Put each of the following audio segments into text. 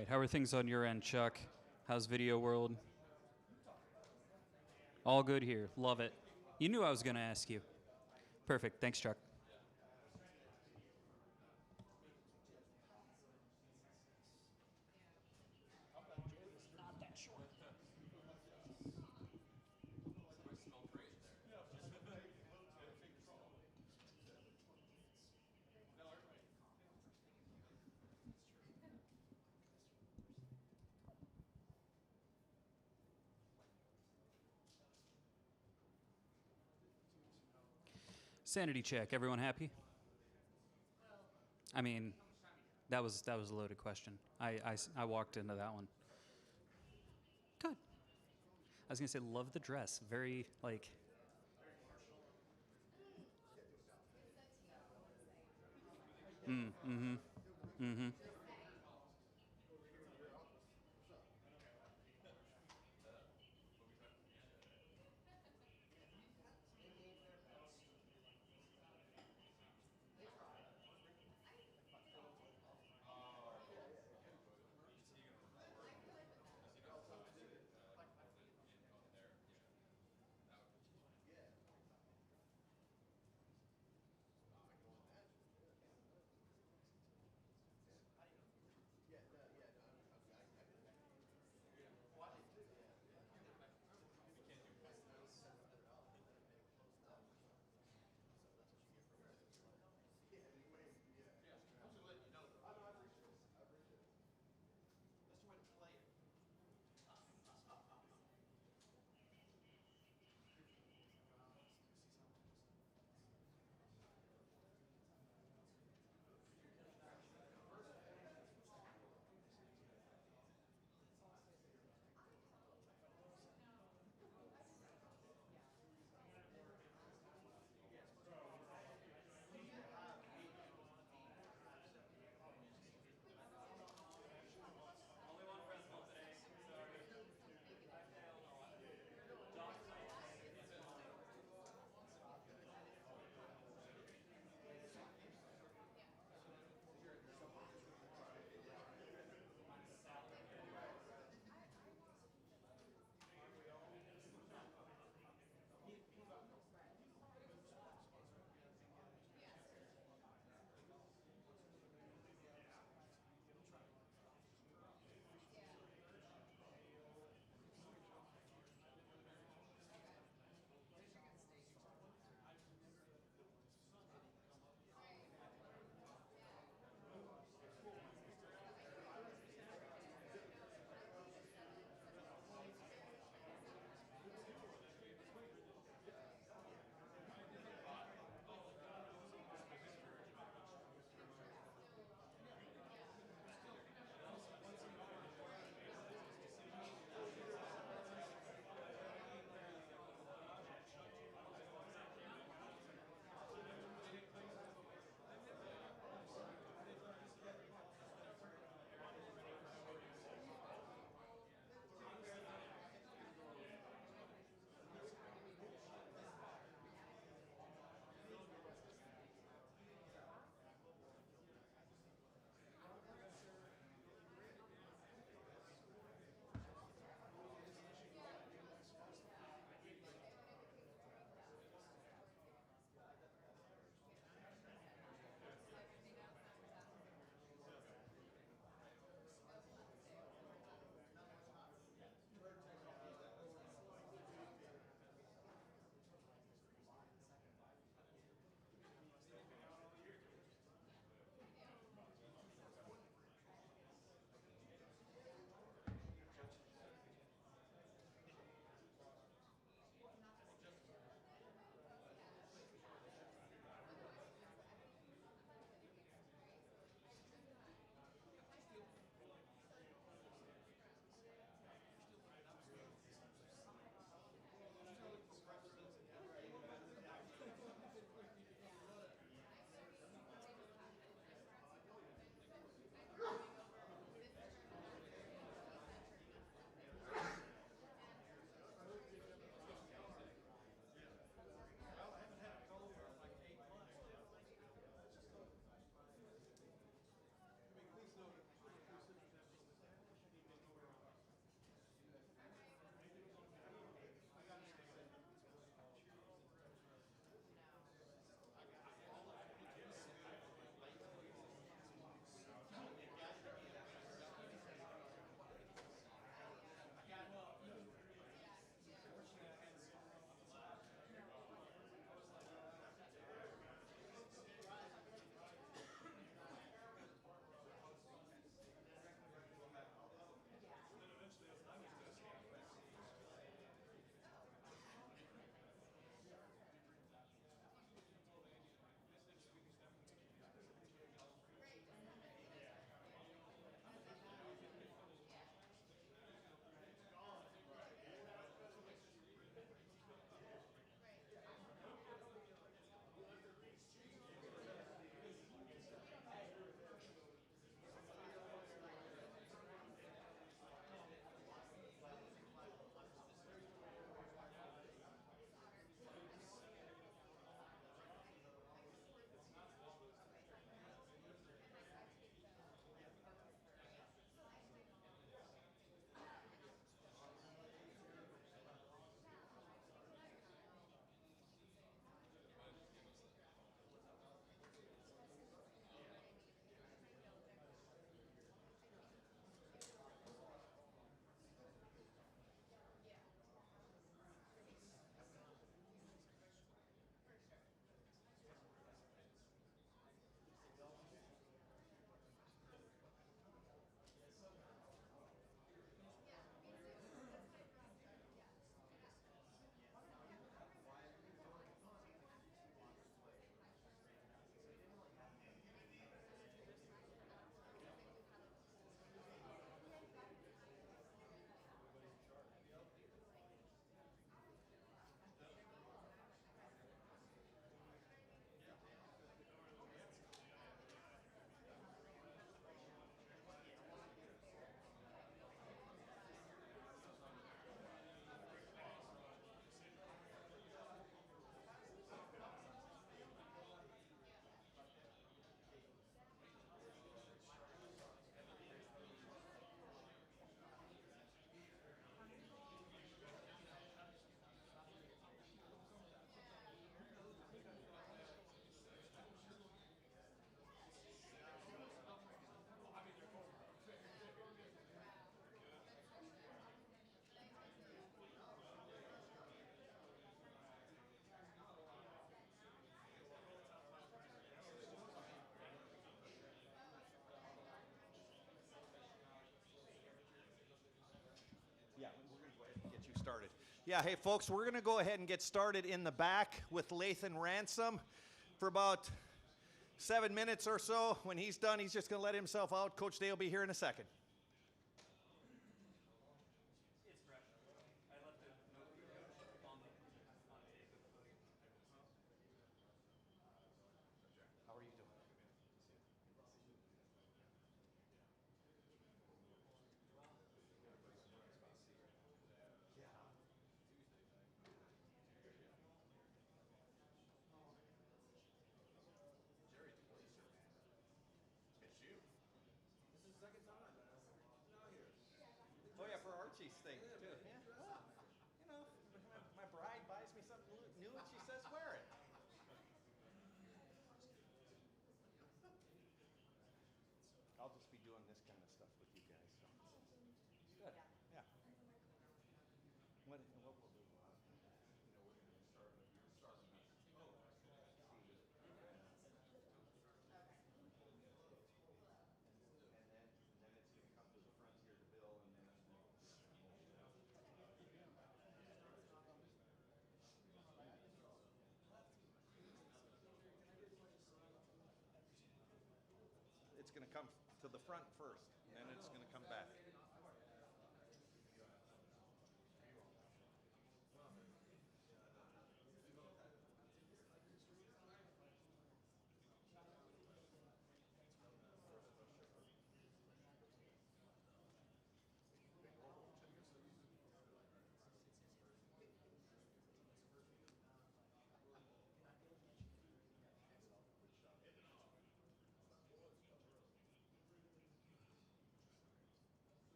right. How are things on your end, Chuck? How's Video World? All good here. Love it. You knew I was going to ask you. Perfect. Thanks, Chuck. Sanity check. Everyone happy? I mean, that was a loaded question. I walked into that one. Good. I was gonna say, love the dress. Very like. Mm-hmm. Yeah, hey folks, we're going to go ahead and get started in the back with Lathan Ransom for about 7 minutes or so. When he's done, he's just going to let himself out. Coach Day will be here in a second. How are you doing? Oh yeah, for Archie's thing too. Yeah. Well, you know, my bride buys me something new and she says wear it. I'll just be doing this kind of stuff with you guys. So. Good. Yeah. What we'll do? And then it's going to come to the front here to Bill, and then it's going to come to the front first, and then it's going to come back.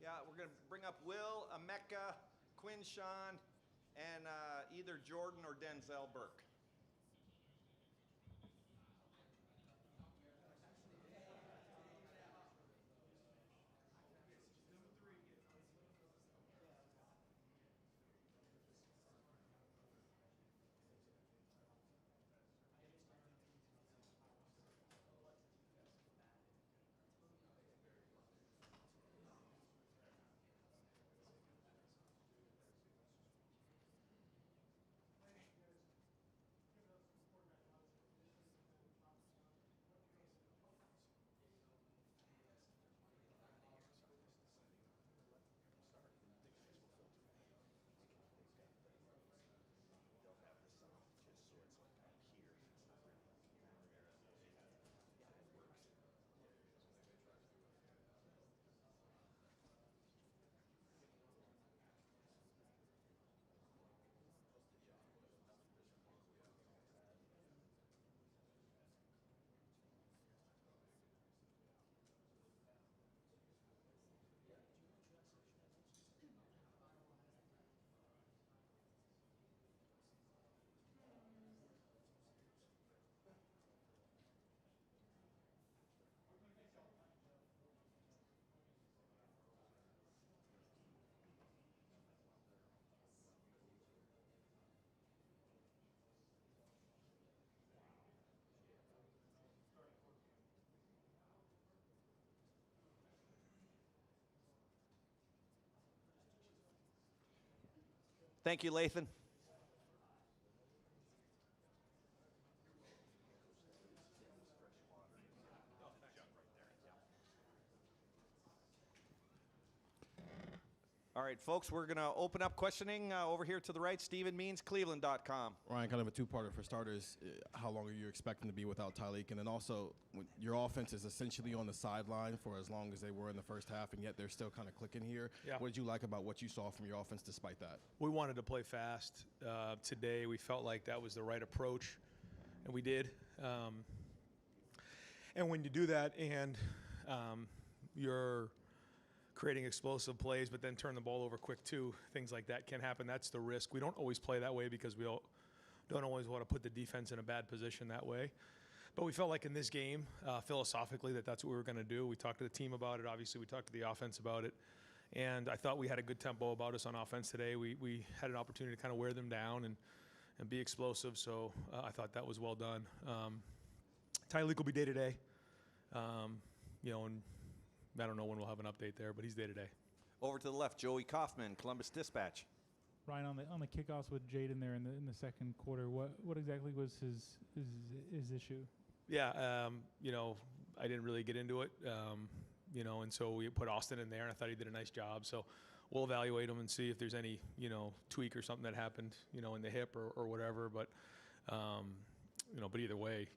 Yeah, we're going to bring up Will, Emeka, Quinshon, and either Jordan or Denzel Burke. Thank you, Lathan. All right, folks, we're going to open up questioning over here to the right. Stephen Means, Cleveland.com. Ryan, kind of a two-parter for starters. How long are you expecting to be without Tyleek? And then also, your offense is essentially on the sideline for as long as they were in the first half, and yet they're still kind of clicking here. Yeah. What did you like about what you saw from your offense despite that? We wanted to play fast. Today, we felt like that was the right approach, and we did. And when you do that and you're creating explosive plays, but then turn the ball over quick too, things like that can happen. That's the risk. We don't always play that way because we don't always want to put the defense in a bad position that way. But we felt like in this game, philosophically, that's what we were going to do. We talked to the team about it. Obviously, we talked to the offense about it. And I thought we had a good tempo about us on offense today. We had an opportunity to kind of wear them down and be explosive. So I thought that was well done. Tyleek will be day-to-day. And I don't know when we'll have an update there, but he's day to day. Over to the left, Joey Kaufman, Columbus Dispatch. Ryan, on the kickoffs with Jaden there in the second quarter, what exactly was his issue? Yeah, I didn't really get into it, and so we put Austin in there, and I thought he did a nice job. So we'll evaluate him and see if there's any, tweak or something that happened, in the hip or whatever. But, but either way,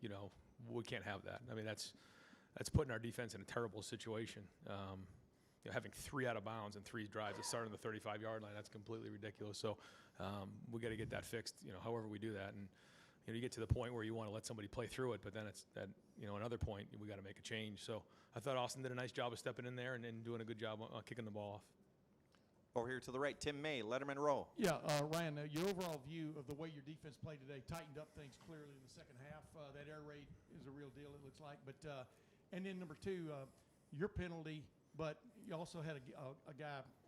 we can't have that. I mean, that's putting our defense in a terrible situation. Having 3 out of bounds and 3 drives that start on the 35-yard line, that's completely ridiculous. So we got to get that fixed, however we do that. And, you get to the point where you want to let somebody play through it, but then it's that, another point, we got to make a change. So I thought Austin did a nice job of stepping in there and doing a good job on kicking the ball off. Over here to the right, Tim May, Letterman Row. Yeah, Ryan, your overall view of the way your defense played today tightened up things clearly in the second half. That air raid is a real deal, it looks like. But and then number 2, your penalty, but you also had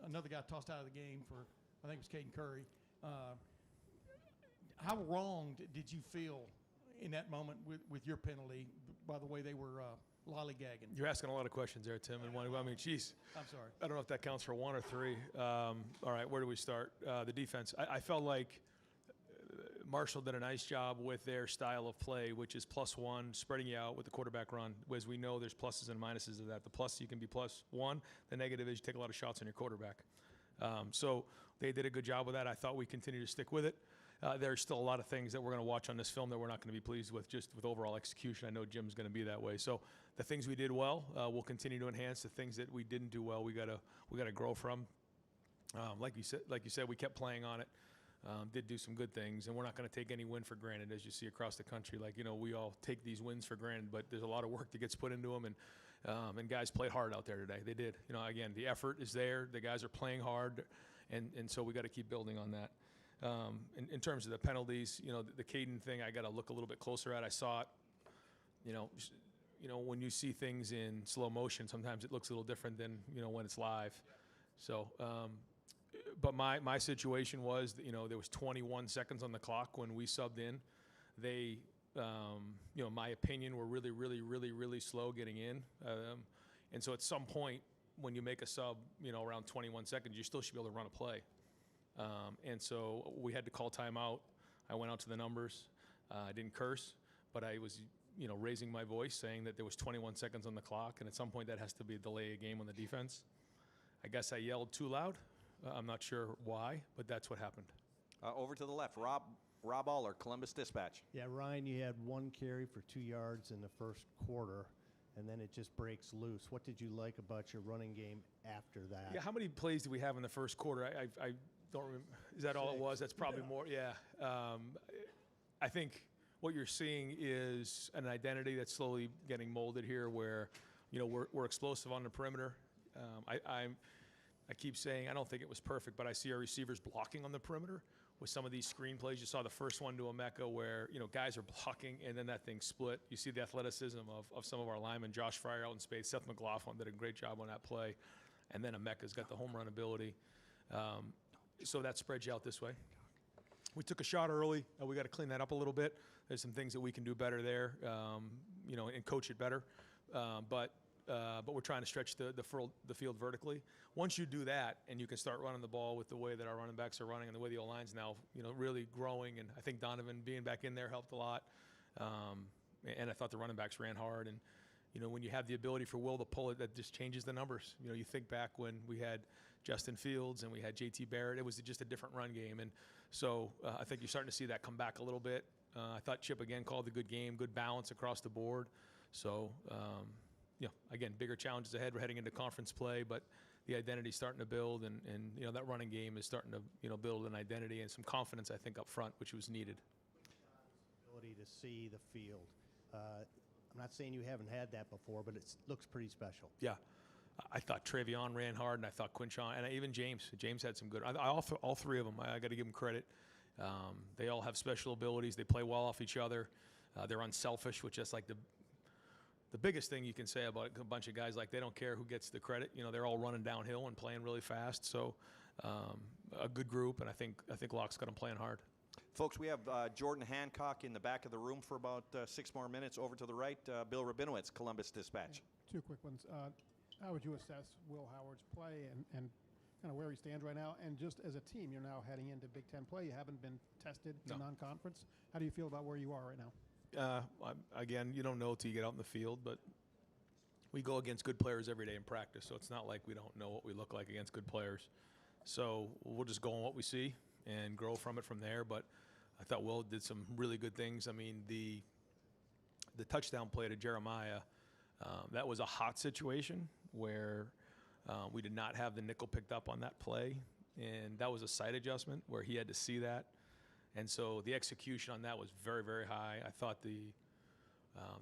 another guy tossed out of the game for, I think it was Caden Curry. How wrong did you feel in that moment with your penalty by the way they were lollygagging? You're asking a lot of questions there, Tim. And geez. I'm sorry. I don't know if that counts for 1 or 3. All right, where do we start? The defense. I felt like Marshall did a nice job with their style of play, which is +1, spreading you out with the quarterback run. As we know, there's pluses and minuses of that. The plus, you can be +1. The negative is you take a lot of shots on your quarterback. So they did a good job with that. I thought we continue to stick with it. There's still a lot of things that we're going to watch on this film that we're not going to be pleased with, just with overall execution. I know Jim's going to be that way. So the things we did well, we'll continue to enhance. The things that we didn't do well, we got to grow from. Like you said, we kept playing on it. Did do some good things, and we're not going to take any win for granted, as you see across the country. We all take these wins for granted, but there's a lot of work that gets put into them, and guys played hard out there today. They did. Again, the effort is there. The guys are playing hard, and so we got to keep building on that. In terms of the penalties, the Caden thing, I got to look a little bit closer at. I saw it. When you see things in slow motion, sometimes it looks a little different than when it's live. So, but my situation was, there was 21 seconds on the clock when we subbed in. They, my opinion, were really, really, really, really slow getting in. And so at some point, when you make a sub, around 21 seconds, you still should be able to run a play. And so we had to call timeout. I went out to the numbers. I didn't curse, but I was, raising my voice, saying that there was 21 seconds on the clock, and at some point that has to be a delay a game on the defense. I guess I yelled too loud. I'm not sure why, but that's what happened. Over to the left, Rob Aller, Columbus Dispatch. Yeah, Ryan, you had 1 carry for 2 yards in the first quarter, and then it just breaks loose. What did you like about your running game after that? Yeah, how many plays did we have in the first quarter? I don't remember. Is that 6. All it was? That's probably more. Yeah. I think what you're seeing is an identity that's slowly getting molded here, where we're explosive on the perimeter. I keep saying I don't think it was perfect, but I see our receivers blocking on the perimeter with some of these screen plays. You saw the first one to Emeka where guys are blocking and then that thing split. You see the athleticism of some of our linemen. Josh Fryer out in space. Seth McLaughlin did a great job on that play, and then Emeka's got the home run ability. So that spreads you out this way. We took a shot early. We got to clean that up a little bit. There's some things that we can do better there, and coach it better. But we're trying to stretch the field vertically. Once you do that and you can start running the ball with the way that our running backs are running and the way the O-line's now, really growing, and I think Donovan being back in there helped a lot. And I thought the running backs ran hard. And, when you have the ability for Will to pull it, that just changes the numbers. You think back when we had Justin Fields and we had JT Barrett, it was just a different run game. And so I think you're starting to see that come back a little bit. I thought Chip again called a good game, good balance across the board. So, again, bigger challenges ahead. We're heading into conference play, but the identity's starting to build, and that running game is starting to build an identity and some confidence, I think, up front, which was needed. Ability to see the field. I'm not saying you haven't had that before, but it looks pretty special. Yeah. I thought Travion ran hard, and I thought Quinshon, and even James. James had some good. All 3 of them, I got to give them credit. They all have special abilities. They play well off each other. They're unselfish, which is like the biggest thing you can say about a bunch of guys. Like, they don't care who gets the credit. They're all running downhill and playing really fast. So a good group, and I think Locke's got them playing hard. Folks, we have Jordan Hancock in the back of the room for about 6 more minutes. Over to the right, Bill Rabinowitz, Columbus Dispatch. Yeah, 2 quick ones. how would you assess Will Howard's play and kind of where he stands right now? And just as a team, you're now heading into Big Ten play. You haven't been tested in non-conference. How do you feel about where you are right now? Again, you don't know till you get out in the field, but we go against good players every day in practice, so it's not like we don't know what we look like against good players. So we'll just go on what we see and grow from it from there. But I thought Will did some really good things. I mean, the touchdown play to Jeremiah, that was a hot situation where we did not have the nickel picked up on that play, and that was a sight adjustment where he had to see that. And so the execution on that was very, very high. I thought the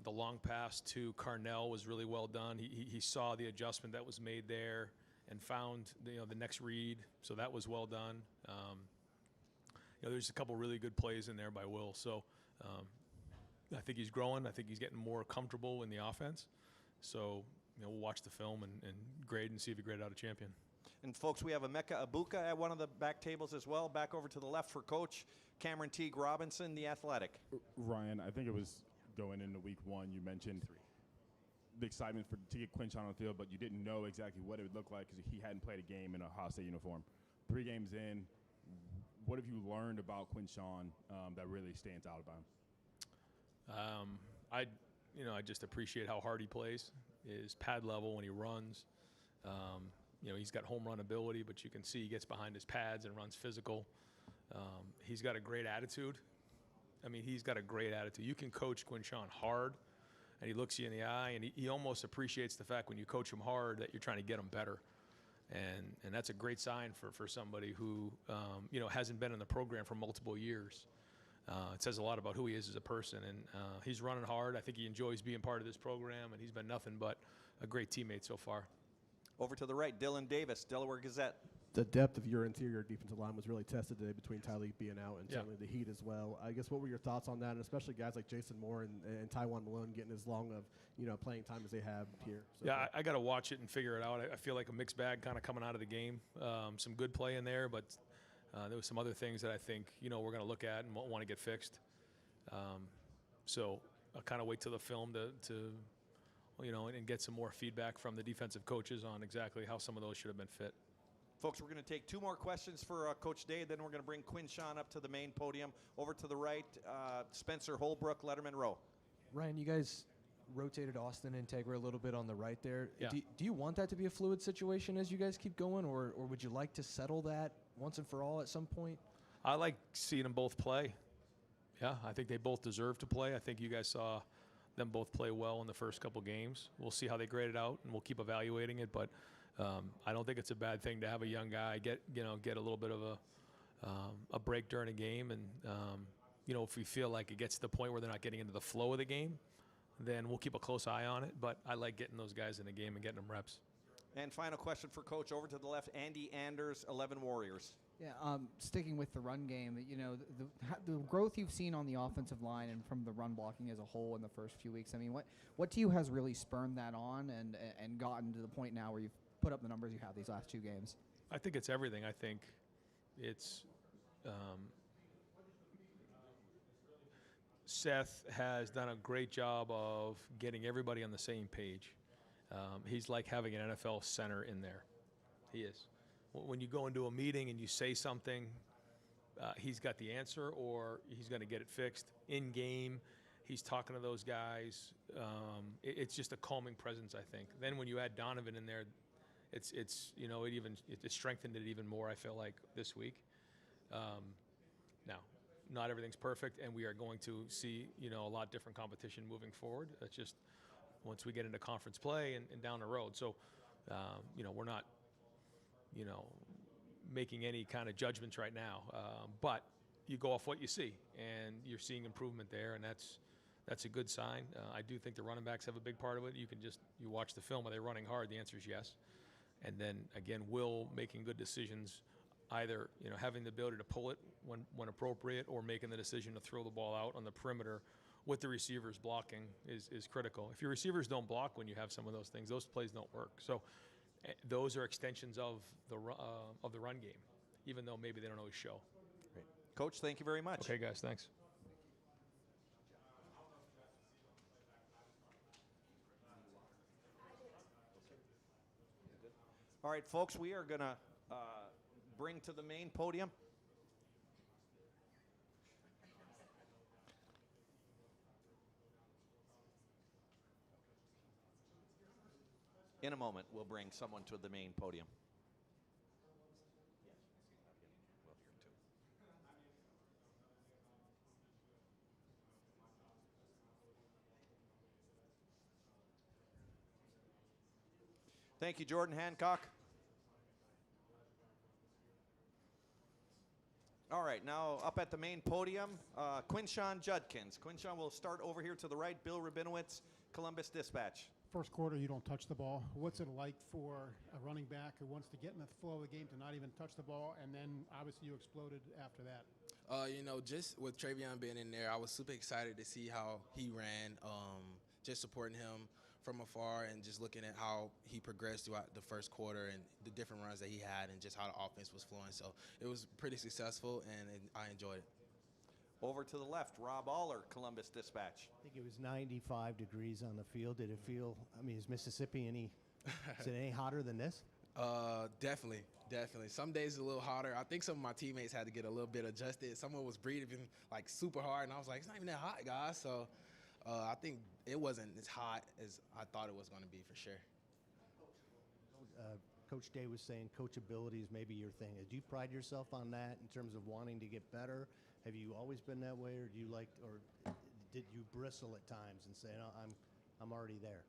long pass to Carnell was really well done. He saw the adjustment that was made there and found the next read, so that was well done. There's a couple really good plays in there by Will. So I think he's growing. I think he's getting more comfortable in the offense. So we'll watch the film and grade and see if he graded out a champion. And folks, we have Emeka Abuka at one of the back tables as well. Back over to the left for Coach Cameron Teague Robinson, the Athletic. Ryan, I think it was going into week one, you mentioned the excitement to get Quinshon on the field, but you didn't know exactly what it would look like because he hadn't played a game in a Ohio State uniform. 3 games in, what have you learned about Quinshon that really stands out about him? I just appreciate how hard he plays, his pad level when he runs. He's got home run ability, but you can see he gets behind his pads and runs physical. He's got a great attitude. He's got a great attitude. You can coach Quinshon hard, and he looks you in the eye, and he almost appreciates the fact when you coach him hard that you're trying to get him better. And that's a great sign for somebody who, hasn't been in the program for multiple years. It says a lot about who he is as a person, and he's running hard. I think he enjoys being part of this program, and he's been nothing but a great teammate so far. Over to the right, Dylan Davis, Delaware Gazette. The depth of your interior defensive line was really tested today between Tyleik being out and certainly the heat as well. I guess what were your thoughts on that, and especially guys like Jason Moore and Tywan Malone getting as long of playing time as they have here? So I got to watch it and figure it out. I feel like a mixed bag kind of coming out of the game. Some good play in there, but there was some other things that I think we're going to look at and want to get fixed. So I'll kind of wait till the film to and get some more feedback from the defensive coaches on exactly how some of those should have been fit. Folks, we're going to take 2 more questions for Coach Day, then we're going to bring Quinshon up to the main podium. Over to the right, Spencer Holbrook, Letterman Row. Ryan, you guys rotated Austin and Integra a little bit on the right there. Yeah. Do you want that to be a fluid situation as you guys keep going, or would you like to settle that once and for all at some point? I like seeing them both play. Yeah, I think they both deserve to play. I think you guys saw them both play well in the first couple games. We'll see how they grade it out, and we'll keep evaluating it, but I don't think it's a bad thing to have a young guy get a little bit of a break during a game, and if we feel like it gets to the point where they're not getting into the flow of the game, then we'll keep a close eye on it. But I like getting those guys in the game and getting them reps. And final question for Coach. Over to the left, Andy Anders, 11 Warriors. Yeah, sticking with the run game, the growth you've seen on the offensive line and from the run blocking as a whole in the first few weeks. What to you has really spurned that on and gotten to the point now where you've put up the numbers you have these last 2 games? I think it's everything. I think it's Seth has done a great job of getting everybody on the same page. He's like having an NFL center in there. He is. When you go into a meeting and you say something, he's got the answer, or he's going to get it fixed in game. He's talking to those guys. It's just a calming presence, I think. Then when you add Donovan in there, it strengthened it even more, I feel like, this week. Now, not everything's perfect, and we are going to see a lot different competition moving forward. That's just once we get into conference play and down the road. So we're not making any kind of judgments right now, but you go off what you see, and you're seeing improvement there, and that's a good sign. I do think the running backs have a big part of it. You watch the film. Are they running hard? The answer is yes. And then again, Will making good decisions, either having the ability to pull it when appropriate, or making the decision to throw the ball out on the perimeter with the receivers blocking is critical. If your receivers don't block when you have some of those things, those plays don't work. So those are extensions of the run game, even though maybe they don't always show. Great. Coach, thank you very much. Okay, guys, thanks. All right, folks, we are going to bring to the main podium in a moment. We'll bring someone to the main podium. Thank you, Jordan Hancock. All right, now up at the main podium, Quinshon Judkins. Quinshon will start over here to the right. Bill Rabinowitz, Columbus Dispatch. First quarter, you don't touch the ball. What's it like for a running back who wants to get in the flow of the game to not even touch the ball, and then obviously you exploded after that? Just with Travion being in there, I was super excited to see how he ran, just supporting him from afar and just looking at how he progressed throughout the first quarter and the different runs that he had and just how the offense was flowing. So it was pretty successful, and I enjoyed it. Over to the left, Rob Aller, Columbus Dispatch. I think it was 95 degrees on the field. Did it feel, is Mississippi is it any hotter than this? Definitely. Some days a little hotter. I think some of my teammates had to get a little bit adjusted. Someone was breathing like super hard, and I was like, it's not even that hot, guys. So I think it wasn't as hot as I thought it was going to be for sure. Coach Day was saying coachability is maybe your thing. Do you pride yourself on that in terms of wanting to get better? Have you always been that way, or did you bristle at times and say, no, I'm already there?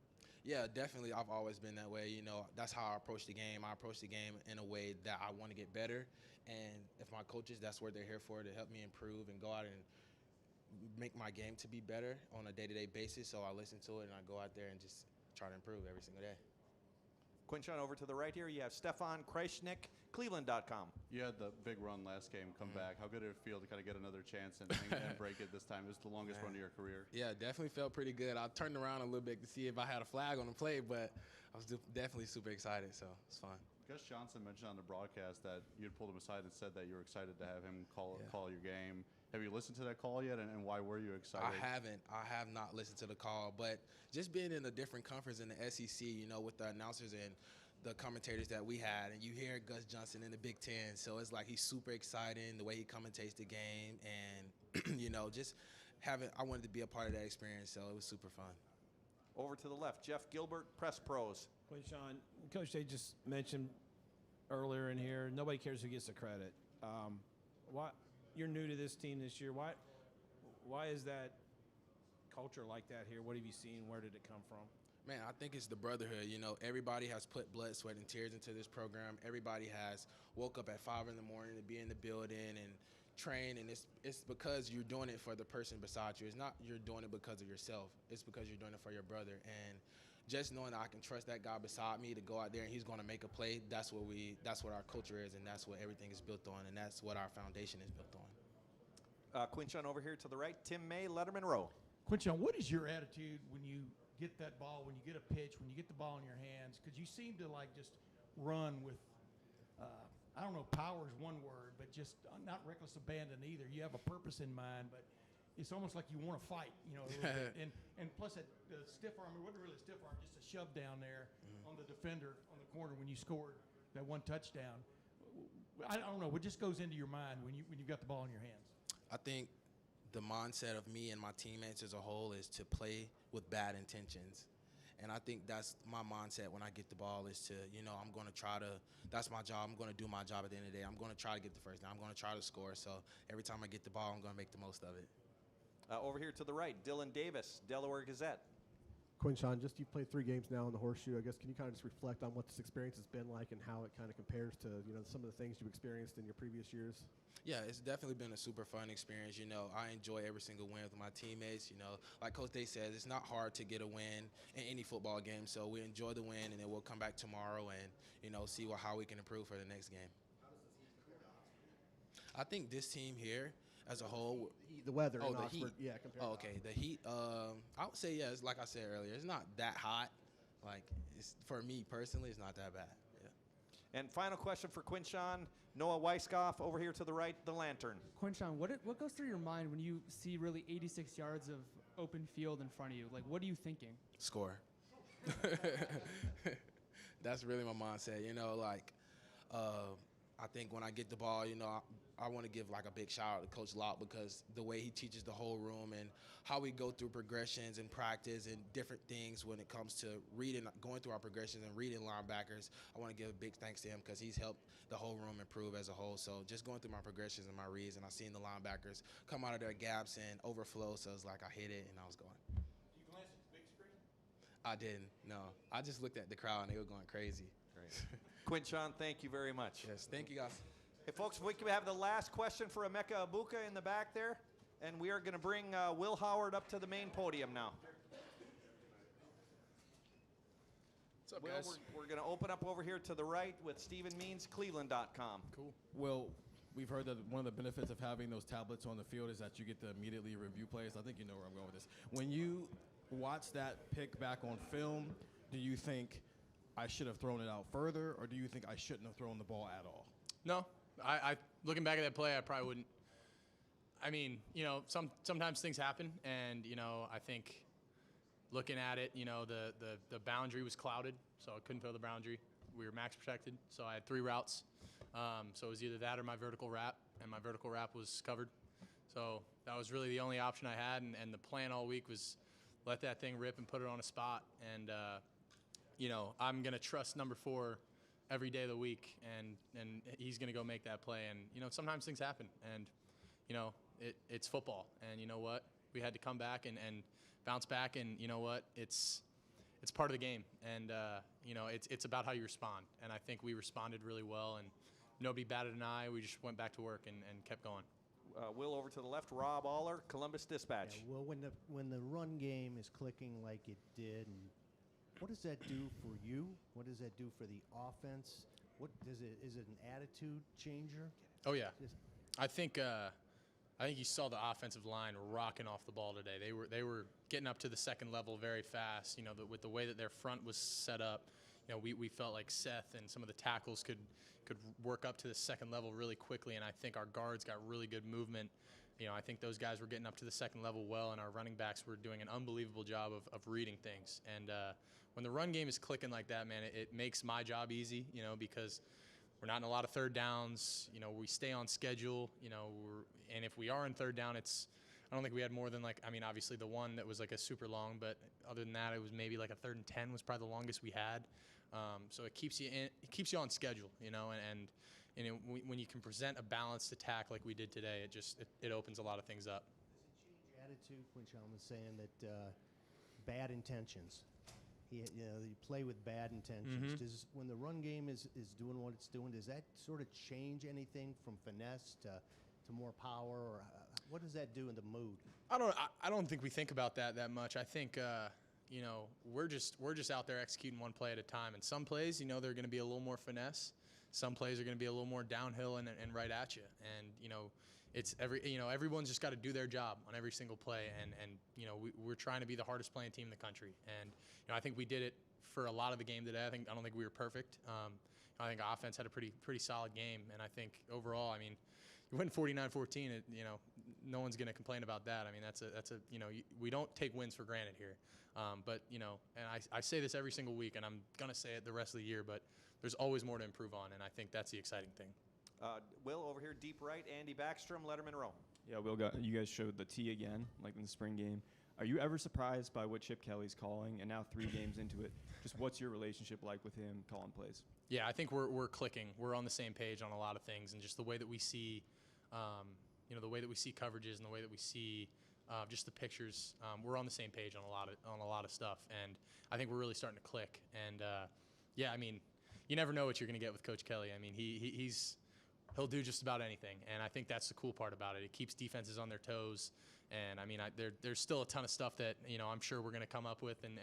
Yeah, definitely. I've always been that way. That's how I approach the game. I approach the game in a way that I want to get better. And if my coaches, that's what they're here for, to help me improve and go out and make my game to be better on a day-to-day basis. So I listen to it and I go out there and just try to improve every single day. Quinshon, over to the right here, you have Stefan Kreishnik, Cleveland.com. You had the big run last game come back. How good did it feel to kind of get another chance and break it this time? It was the longest run of your career. Yeah, definitely felt pretty good. I turned around a little bit to see if I had a flag on the play, but I was definitely super excited, so it's fun. Gus Johnson mentioned on the broadcast that you had pulled him aside and said that you were excited to have him call your game. Have you listened to that call yet, and why were you excited? I haven't. I have not listened to the call, but just being in a different conference in the SEC, with the announcers and the commentators that we had, and you hear Gus Johnson in the Big Ten, so it's like he's super exciting the way he commentates the game, and I wanted to be a part of that experience, so it was super fun. Over to the left, Jeff Gilbert, Press Pros. Quinshon, Coach Day just mentioned earlier in here, nobody cares who gets the credit. Why you're new to this team this year? Why is that culture like that here? What have you seen? Where did it come from? Man, I think it's the brotherhood. Everybody has put blood, sweat, and tears into this program. Everybody has woke up at 5 in the morning to be in the building and train, and it's because you're doing it for the person beside you. It's not you're doing it because of yourself. It's because you're doing it for your brother. And just knowing that I can trust that guy beside me to go out there and he's going to make a play, that's what our culture is, and that's what everything is built on, and that's what our foundation is built on. Quinshon over here to the right, Tim May, Letterman Row. Quinshon, what is your attitude when you get that ball, when you get a pitch, when you get the ball in your hands? Because you seem to just run with, I don't know, power is one word, but just not reckless abandon either. You have a purpose in mind, but it's almost like you want to fight, a little bit. And plus the stiff arm, it wasn't really a stiff arm, just a shove down there on the defender on the corner when you scored that one touchdown. I don't know, what just goes into your mind when you've got the ball in your hands? I think the mindset of me and my teammates as a whole is to play with bad intentions. And I think that's my mindset when I get the ball is to, I'm going to try to, that's my job. I'm going to do my job at the end of the day. I'm going to try to get the first down. I'm going to try to score. So every time I get the ball, I'm going to make the most of it. Over here to the right, Dylan Davis, Delaware Gazette. Quinshon, you played 3 games now in the Horseshoe. I guess can you kind of just reflect on what this experience has been like and how it kind of compares to some of the things you've experienced in your previous years? Yeah, it's definitely been a super fun experience. I enjoy every single win with my teammates. Like Coach Day says, it's not hard to get a win in any football game. So we enjoy the win, and then we'll come back tomorrow and see how we can improve for the next game. I think this team here as a whole, the weather in the Oxford, heat. Okay, the heat. I would say yes. Like I said earlier, it's not that hot. Like for me personally, it's not that bad. Yeah. And final question for Quinshon, Noah Weiskopf over here to the right, the Lantern. Quinshon, what goes through your mind when you see really 86 yards of open field in front of you? Like, what are you thinking? Score. That's really my mindset. You know, like I think when I get the ball, you know, I want to give like a big shout out to Coach Locke because the way he teaches the whole room and how we go through progressions and practice and different things when it comes to going through our progressions and reading linebackers. I want to give a big thanks to him because he's helped the whole room improve as a whole. So just going through my progressions and my reads, and I seen the linebackers come out of their gaps and overflow. So it's like I hit it and I was going. Did you glance at the big screen? I didn't. No, I just looked at the crowd and they were going crazy. Great. Quinshon, thank you very much. Yes, thank you guys. Hey, folks, if we can have the last question for Emeka Abuka in the back there. And we are going to bring Will Howard up to the main podium now. What's up, Will, guys? we're going to open up over here to the right with Stephen Means, Cleveland.com. Cool. Well, we've heard that one of the benefits of having those tablets on the field is that you get to immediately review plays. I think you know where I'm going with this. When you watch that pick back on film, do you think I should have thrown it out further, or do you think I shouldn't have thrown the ball at all? No. I looking back at that play, I probably wouldn't. I mean, you know, sometimes things happen, and, you know, I think looking at it, you know, the boundary was clouded, so I couldn't throw the boundary. We were max protected, so I had 3 routes. So it was either that or my vertical wrap, and my vertical wrap was covered. So that was really the only option I had, and the plan all week was let that thing rip and put it on a spot. And, you know, I'm going to trust number 4 every day of the week, and he's going to go make that play. And, you know, sometimes things happen, and, you know, it's football. And you know what? We had to come back and bounce back, and you know what? It's part of the game. And, you know, it's about how you respond. And I think we responded really well, and nobody batted an eye. We just went back to work and kept going. Will, over to the left, Rob Aller, Columbus Dispatch. Yeah, well, when the run game is clicking like it did, and what does that do for you? What does that do for the offense? Is it an attitude changer? Oh yeah, I think you saw the offensive line rocking off the ball today. They were getting up to the second level very fast. You know, with the way that their front was set up, you know, we felt like Seth and some of the tackles could work up to the second level really quickly, and I think our guards got really good movement. You know, I think those guys were getting up to the second level well, and our running backs were doing an unbelievable job of reading things. And when the run game is clicking like that, man, it makes my job easy, you know, because we're not in a lot of third downs. You know, we stay on schedule, you know, and if we are in third down, I don't think we had more than obviously the one that was like a super long, but other than that, it was maybe like a 3rd and 10 was probably the longest we had. So it keeps you on schedule, you know, and you know, when you can present a balanced attack like we did today, it opens a lot of things up. Does it change attitude? Quinshon was saying that bad intentions. You play with bad intentions. Mm-hmm. When the run game is doing what it's doing, does that sort of change anything from finesse to more power, or what does that do in the mood? I don't think we think about that much. I think you know, we're just out there executing one play at a time, and some plays, you know, they're going to be a little more finesse. Some plays are going to be a little more downhill and right at you. And you know, everyone's just got to do their job on every single play. And you know, we're trying to be the hardest playing team in the country. And you know, I think we did it for a lot of the game today. I don't think we were perfect. I think offense had a pretty solid game. And I think overall, I mean, you win 49-14. You know, no one's going to complain about that. I mean, that's a you know, we don't take wins for granted here. But you know, and I say this every single week, and I'm gonna say it the rest of the year. But there's always more to improve on, and I think that's the exciting thing. Will, over here, deep right, Andy Backstrom, Letterman Row. Yeah, Will, you guys showed the T again, like in the spring game. Are you ever surprised by what Chip Kelly's calling? And now 3 games into it, just what's your relationship like with him calling plays? Yeah, I think we're clicking. We're on the same page on a lot of things, and just the way that we see, you know, the way that we see coverages and the way that we see just the pictures. We're on the same page on a lot of stuff, and I think we're really starting to click. And yeah, I mean, you never know what you're going to get with Coach Kelly. I mean, he'll do just about anything, and I think that's the cool part about it. It keeps defenses on their toes, and I mean, there's still a ton of stuff that, you know, I'm sure we're going to come up with, and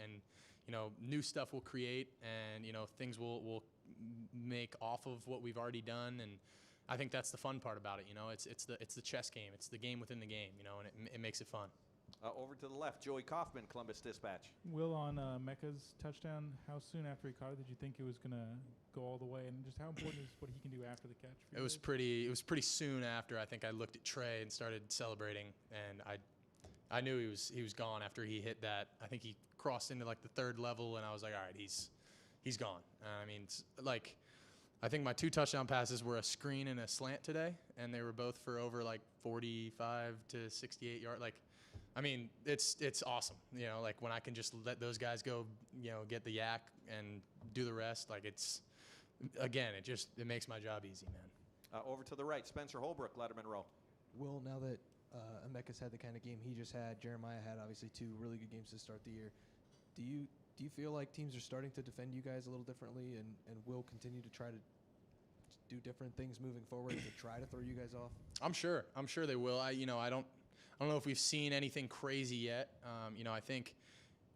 you know, new stuff we'll create, and you know, things we'll make off of what we've already done, and I think that's the fun part about it. You know, it's the chess game. It's the game within the game. You know, and it makes it fun. Over to the left, Joey Kaufman, Columbus Dispatch. Will, on Mecca's touchdown, how soon after he caught it did you think it was going to go all the way, and just how important is what he can do after the catch? It was pretty soon after. I think I looked at Trey and started celebrating, and I knew he was gone after he hit that. I think he crossed into like the 3rd level, and I was like, all right, he's he's gone. I mean, like, I think my 2 touchdown passes were a screen and a slant today, and they were both for over like 45 to 68 yards. Like, I mean, it's awesome. You know, like when I can just let those guys go, you know, get the yak and do the rest. Like it makes my job easy, man. Over to the right, Spencer Holbrook, Letterman Row. Will, now that Emeka's had the kind of game he just had, Jeremiah had obviously 2 really good games to start the year. Do you feel like teams are starting to defend you guys a little differently and will continue to try to do different things moving forward to try to throw you guys off? I'm sure they will. I don't know if we've seen anything crazy yet. I think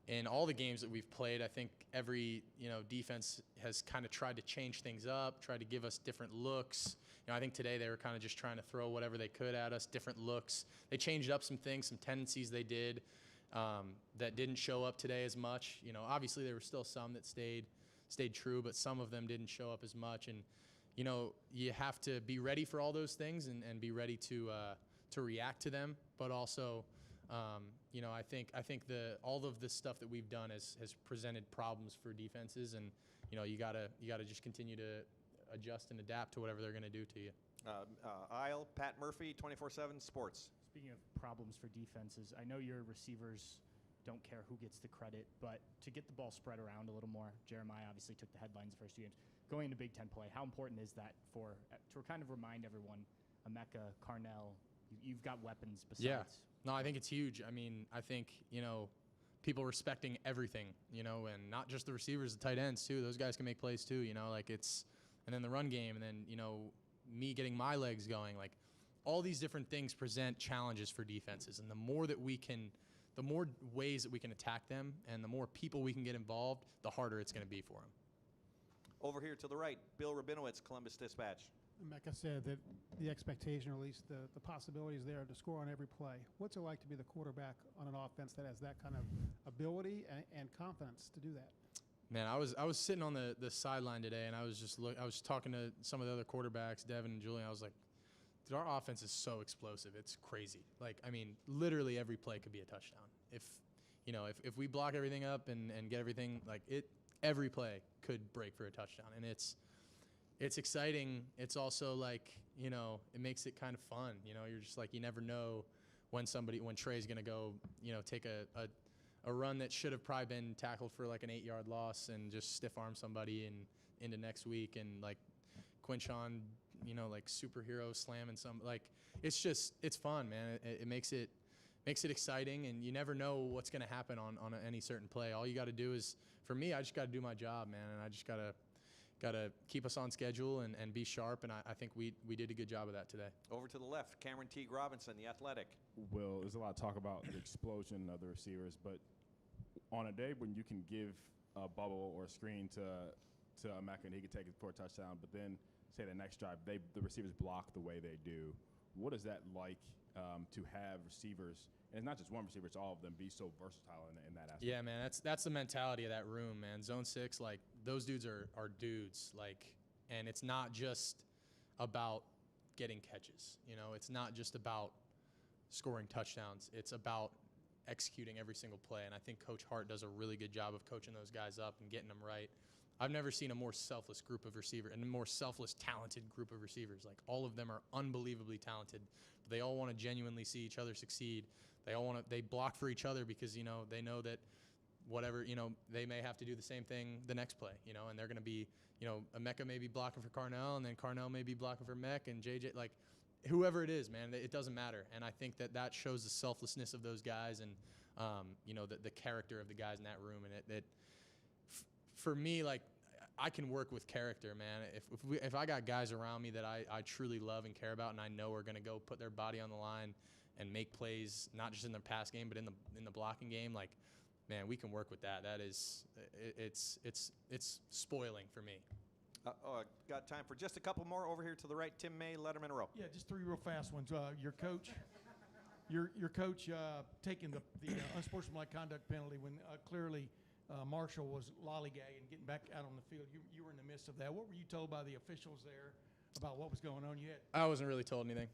in all the games that we've played, I think every defense has kind of tried to change things up, tried to give us different looks. I think today they were kind of just trying to throw whatever they could at us, different looks. They changed up some things, some tendencies they did that didn't show up today as much. Obviously there were still some that stayed true, but some of them didn't show up as much. And you have to be ready for all those things and be ready to react to them. But also, I think all of this stuff that we've done has presented problems for defenses, and you gotta just continue to adjust and adapt to whatever they're going to do to you. Isle, Pat Murphy, 24/7 Sports. Speaking of problems for defenses, I know your receivers don't care who gets the credit, but to get the ball spread around a little more, Jeremiah obviously took the headlines the first 2 games. Going into Big Ten play, how important is that to kind of remind everyone, Emeka, Carnell, you've got weapons besides? Yeah. No, I think it's huge. I mean, I think, people respecting everything, and not just the receivers, the tight ends too. Those guys can make plays too, and then the run game, and then, me getting my legs going. Like, all these different things present challenges for defenses, and the more ways that we can attack them and the more people we can get involved, the harder it's going to be for them. Over here to the right, Bill Rabinowitz, Columbus Dispatch. Mecca said that the expectation, or at least the possibility, is there to score on every play. What's it like to be the quarterback on an offense that has that kind of ability and confidence to do that? Man, I was sitting on the sideline today, and I was talking to some of the other quarterbacks, Devin and Julian. I was like, dude, our offense is so explosive. It's crazy. Like, I mean, literally every play could be a touchdown. If we block everything up and get everything, every play could break for a touchdown. And it's exciting. It's also like, it makes it kind of fun. You're just like, you never know when Trey's going to go, take a run that should have probably been tackled for like an 8-yard loss and just stiff arm somebody into next week. And like Quinshon, like superhero slamming it's fun, man. It makes it exciting, and you never know what's going to happen on any certain play. All you got to do is, for me, I just got to do my job, man. And I just got to keep us on schedule and be sharp. And I think we did a good job of that today. Over to the left, Cameron Teague Robinson, The Athletic. Will, there's a lot of talk about the explosion of the receivers, but on a day when you can give a bubble or a screen to Emeka and he can take it for a touchdown, but then say the next drive, the receivers block the way they do. What is that like to have receivers, and it's not just one receiver, it's all of them, be so versatile in that aspect? Yeah, man, that's the mentality of that room, man. Zone 6, like, those dudes are dudes, like, and it's not just about getting catches. It's not just about scoring touchdowns. It's about executing every single play, and I think Coach Hart does a really good job of coaching those guys up and getting them right. I've never seen a more selfless group of receivers and a more selfless, talented group of receivers. Like, all of them are unbelievably talented. They all want to genuinely see each other succeed. They block for each other because, they know that whatever, they may have to do the same thing the next play, and they're going to be, Emeka may be blocking for Carnell, and then Carnell may be blocking for Mech, and JJ, like, whoever it is, man, it doesn't matter. And I think that shows the selflessness of those guys and, the character of the guys in that room. And for me, like, I can work with character, man. If I got guys around me that I truly love and care about, and I know are going to go put their body on the line and make plays, not just in the pass game, but in the blocking game, like, man, we can work with that. That is, it's spoiling for me. Got time for just a couple more. Over here to the right, Tim May, Letterman Row. Yeah, just 3 real fast ones. Your coach, your coach taking the unsportsmanlike conduct penalty when clearly Marshall was lollygagging, getting back out on the field. You were in the midst of that. What were you told by the officials there about what was going on? I wasn't really told anything.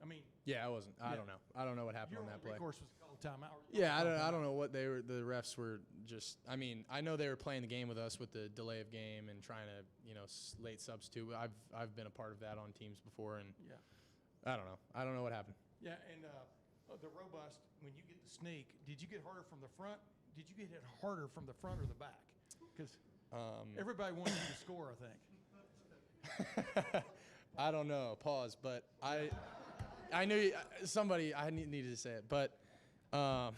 I mean, Yeah, I wasn't. I Yeah. don't know. I don't know what happened your on that only play. recourse was to call a timeout. Yeah, I don't know what they were. The refs were just. I mean, I know they were playing the game with us with the delay of game and trying to, late substitute. I've been a part of that on teams before, and Yeah. I don't know. I don't know what happened. Yeah, and the robust, when you get the sneak, did you get harder from the front? Did you get hit harder from the front or the back? Because everybody wanted you to score, I think. I don't know. Pause. But I knew somebody. I needed to say it, but I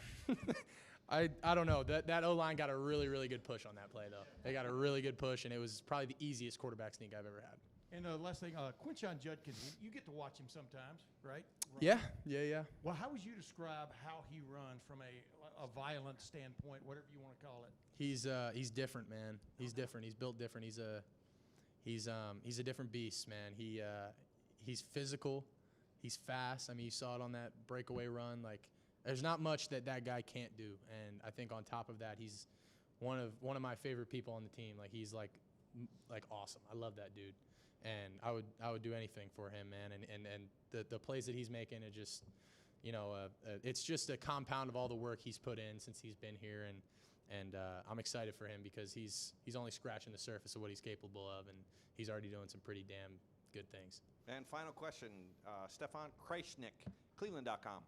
don't know. That O-line got a really, really good push on that play, though. They got a really good push, and it was probably the easiest quarterback sneak I've ever had. And last thing, Quinshon Judkins, you get to watch him sometimes, right? Yeah. Well, how would you describe how he runs from a violent standpoint, whatever you want to call it? He's different, man. He's different. He's built different. He's a different beast, man. He's physical. He's fast. I mean, you saw it on that breakaway run. Like, there's not much that guy can't do. And I think on top of that, he's one of my favorite people on the team. Like, he's like awesome. I love that dude. And I would do anything for him, man. And the plays that he's making are just, it's just a compound of all the work he's put in since he's been here. And I'm excited for him because he's only scratching the surface of what he's capable of, and he's already doing some pretty damn good things. And final question, Stefan Kreisnick, Cleveland.com.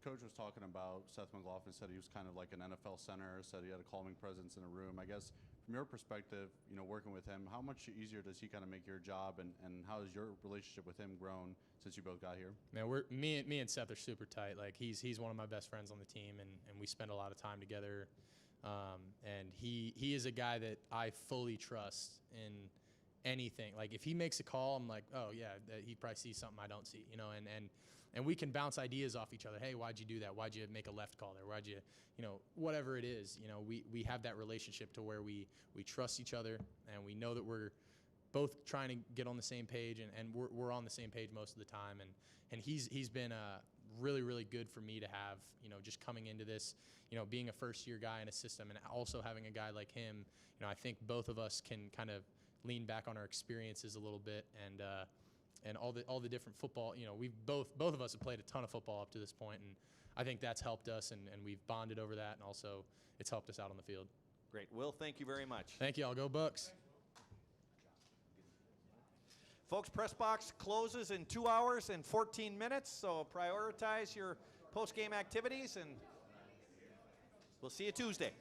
Coach was talking about Seth McLaughlin, said he was kind of like an NFL center, said he had a calming presence in a room. I guess from your perspective, working with him, how much easier does he kind of make your job, and how has your relationship with him grown since you both got here? Man, me and Seth are super tight. Like, he's one of my best friends on the team, and we spend a lot of time together. And he is a guy that I fully trust in anything. Like, if he makes a call, I'm like, oh yeah, he probably sees something I don't see, and we can bounce ideas off each other. Hey, why'd you do that? Why'd you make a left call there? Why'd you, whatever it is, we have that relationship to where we trust each other, and we know that we're both trying to get on the same page, and we're on the same page most of the time. And he's been really, really good for me to have, just coming into this, being a first-year guy in a system, and also having a guy like him. I think both of us can kind of lean back on our experiences a little bit, and all the different football. We've both of us have played a ton of football up to this point, and I think that's helped us, and we've bonded over that, and also it's helped us out on the field. Great. Will, thank you very much. Thank you. I'll go Bucks. Folks, press box closes in 2 hours and 14 minutes, so prioritize your post-game activities, and we'll see you Tuesday.